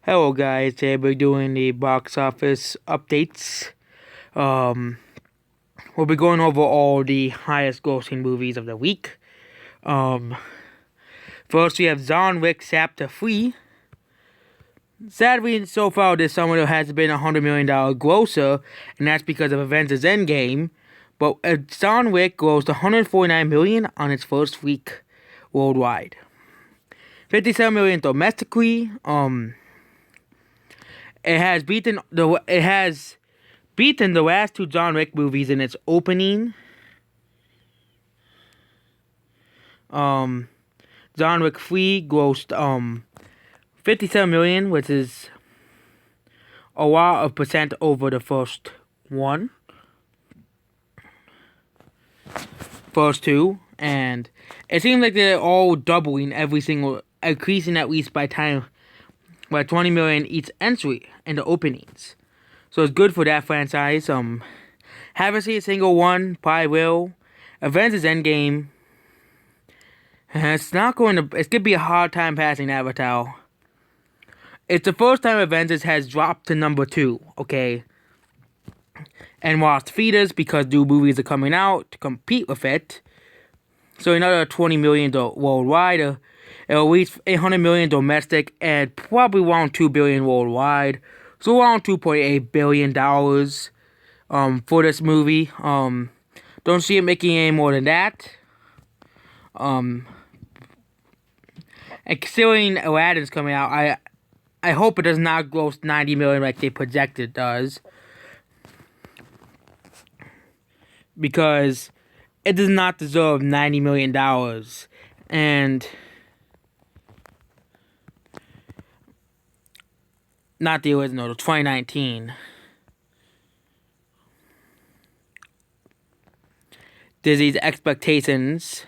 Hello guys, today we're doing the box office updates. Um, we'll be going over all the highest grossing movies of the week. Um, First we have John Wick Chapter 3. Sadly, so far this summer there has been $100 million grosser, and that's because of Avengers Endgame. But John Wick grossed $149 million on its first week worldwide. $57 million domestically. It has beaten the last two John Wick movies in its opening. John Wick 3 grossed 57 million, which is a lot of percent over the first two, and it seems like they're all doubling increasing at least by 20 million each entry in the openings. So it's good for that franchise. Haven't seen a single one, probably will. Avengers Endgame. It's gonna be a hard time passing Avatar. It's the first time Avengers has dropped to number 2, okay? And lost feeders because new movies are coming out to compete with it. So another 20 million worldwide, at least 800 million domestic, and probably around 2 billion worldwide. So around $2.8 billion for this movie. Don't see it making any more than that. And considering Aladdin's coming out, I hope it does not gross 90 million like they projected it does. Because it does not deserve $90 million. And not the original, the 2019. Disney's expectations.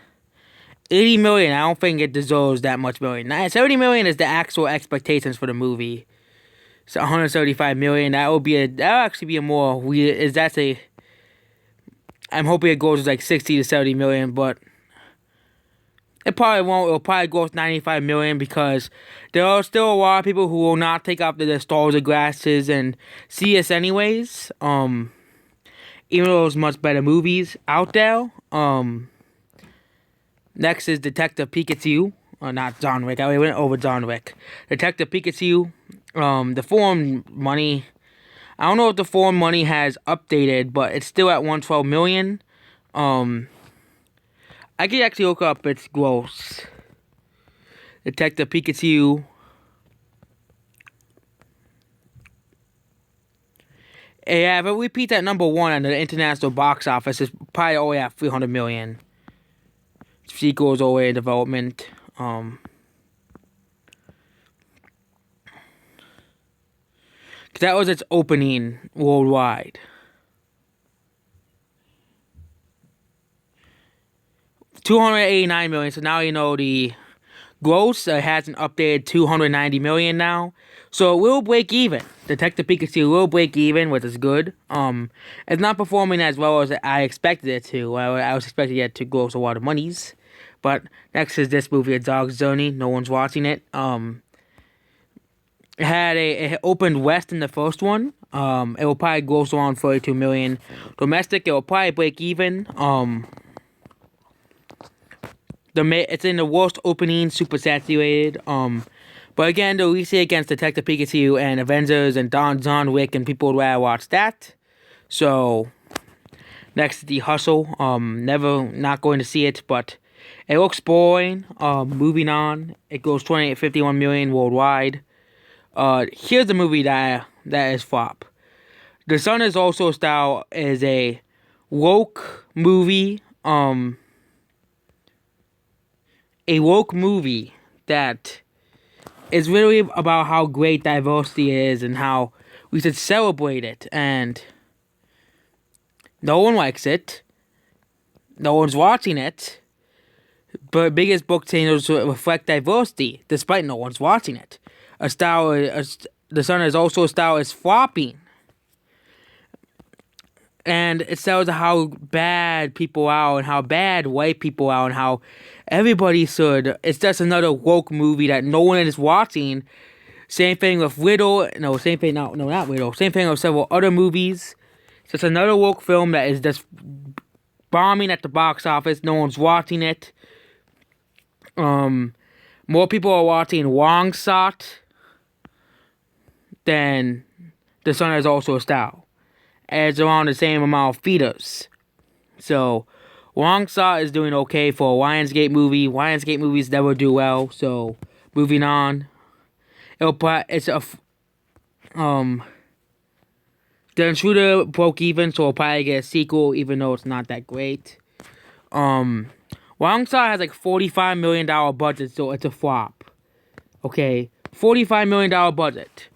80 million, I don't think it deserves that much million. 70 million is the actual expectations for the movie. So 175 million, that'll actually be a more weird, I'm hoping it goes to like 60 to 70 million, but it probably won't. It'll probably go to 95 million because there are still a lot of people who will not take off their nostalgia glasses and see us anyways. Even though there's much better movies out there. Next is Detective Pikachu. Not John Wick. I went over John Wick. Detective Pikachu. The foreign money. I don't know if the foreign money has updated, but it's still at 112 million. I can actually look up its gross. Detective Pikachu. Yeah, if it repeats at number 1 on the international box office, it's probably only at 300 million. Sequels already in development. That was its opening worldwide. $289 million. So now you know the gross hasn't updated 290 million now. So it will break even. Detective Pikachu will break even, which is good. It's not performing as well as I expected it to. I was expecting it to gross a lot of monies. But next is this movie, A Dog's Journey. No one's watching it. It opened west in the first one. It will probably gross around 32 million domestic. It will probably break even. It's in the worst opening, super saturated. But again, they'll release it against Detective Pikachu and Avengers and John Wick, and people would rather watch that. So next is The Hustle. Not going to see it, but it looks boring. Moving on. It goes 51 million worldwide. Here's a movie that is flop. The Sun is Also Style is a woke movie. A woke movie that is really about how great diversity is and how we should celebrate it. And no one likes it. No one's watching it. But biggest book changers reflect diversity, despite no one's watching it. The Sun Is Also Style is flopping. And it tells how bad people are and how bad white people are and how everybody should. It's just another woke movie that no one is watching Same thing with Widow. No, same thing. No, not Widow. Same thing with several other movies. So it's another woke film that is just bombing at the box office. No one's watching it. More people are watching Wong Sot than The Sun Is Also a Style. It's around the same amount of feeders. So, Wong Sot is doing okay for a Lionsgate movie. Lionsgate movies never do well. So, moving on. The Intruder broke even, so we'll probably get a sequel, even though it's not that great. Wong Sot has like $45 million budget, so it's a flop. Okay, $45 million budget.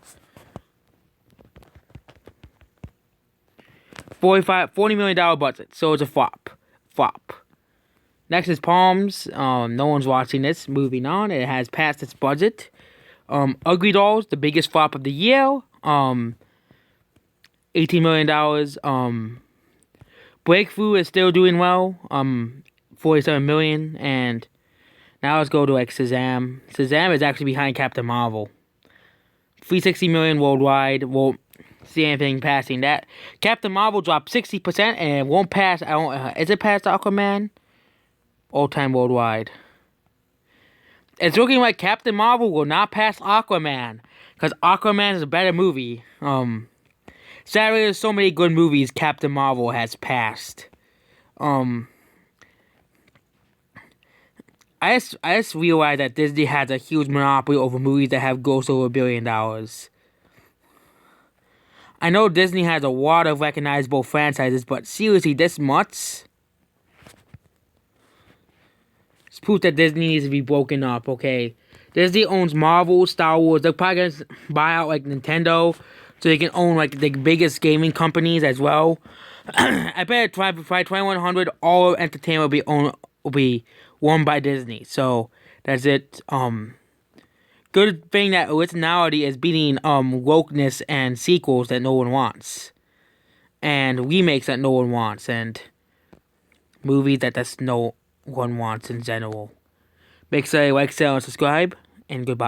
$40 million budget, so it's a flop. Next is Palms. No one's watching this. Moving on, it has passed its budget. Ugly Dolls, the biggest flop of the year. $18 million. Breakthrough is still doing well. $47 million. And now let's go to like Shazam. Shazam is actually behind Captain Marvel. $360 million worldwide. Won't see anything passing that. Captain Marvel dropped 60% and it won't pass. Is it past Aquaman? All time worldwide. It's looking like Captain Marvel will not pass Aquaman, because Aquaman is a better movie. Sadly, there's so many good movies Captain Marvel has passed. I just realized that Disney has a huge monopoly over movies that have grossed over $1 billion. I know Disney has a lot of recognizable franchises, but seriously, this much? It's proof that Disney needs to be broken up, okay? Disney owns Marvel, Star Wars. They're probably gonna buy out like Nintendo, so they can own like the biggest gaming companies as well. I bet by 2100, all entertainment will be won by Disney. So that's it. Good thing that originality is beating wokeness and sequels that no one wants, and remakes that no one wants, and movies that no one wants in general. Make sure you like, share, and subscribe, and goodbye.